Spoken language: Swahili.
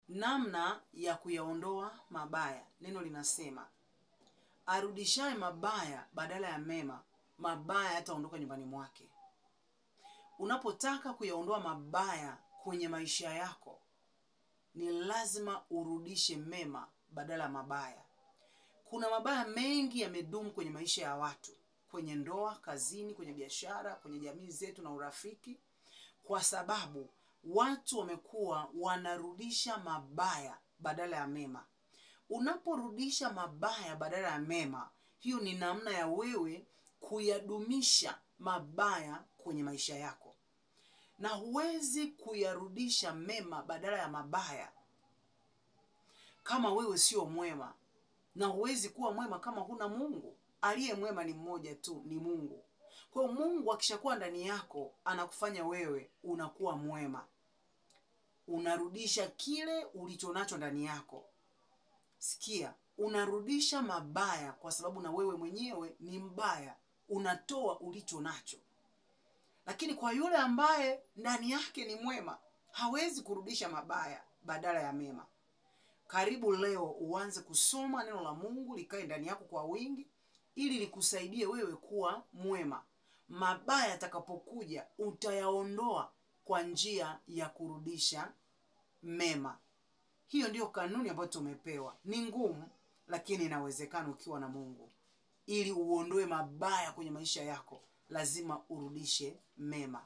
Namna ya kuyaondoa mabaya. Neno linasema, arudishaye mabaya badala ya mema, mabaya yataondoka nyumbani mwake. Unapotaka kuyaondoa mabaya kwenye maisha yako, ni lazima urudishe mema badala ya mabaya. Kuna mabaya mengi yamedumu kwenye maisha ya watu, kwenye ndoa, kazini, kwenye biashara, kwenye jamii zetu na urafiki, kwa sababu watu wamekuwa wanarudisha mabaya badala ya mema. Unaporudisha mabaya badala ya mema, hiyo ni namna ya wewe kuyadumisha mabaya kwenye maisha yako. Na huwezi kuyarudisha mema badala ya mabaya kama wewe sio mwema. Na huwezi kuwa mwema kama huna Mungu. Aliye mwema ni mmoja tu, ni Mungu. Kwa Mungu akishakuwa ndani yako, anakufanya wewe unakuwa mwema. Unarudisha kile ulichonacho ndani yako. Sikia, unarudisha mabaya kwa sababu na wewe mwenyewe ni mbaya. Unatoa ulichonacho. Lakini kwa yule ambaye ndani yake ni mwema, hawezi kurudisha mabaya badala ya mema. Karibu leo uanze kusoma neno la Mungu likae ndani yako kwa wingi, ili likusaidie wewe kuwa mwema. Mabaya yatakapokuja utayaondoa kwa njia ya kurudisha mema. Hiyo ndiyo kanuni ambayo tumepewa. Ni ngumu, lakini inawezekana ukiwa na Mungu. Ili uondoe mabaya kwenye maisha yako, lazima urudishe mema.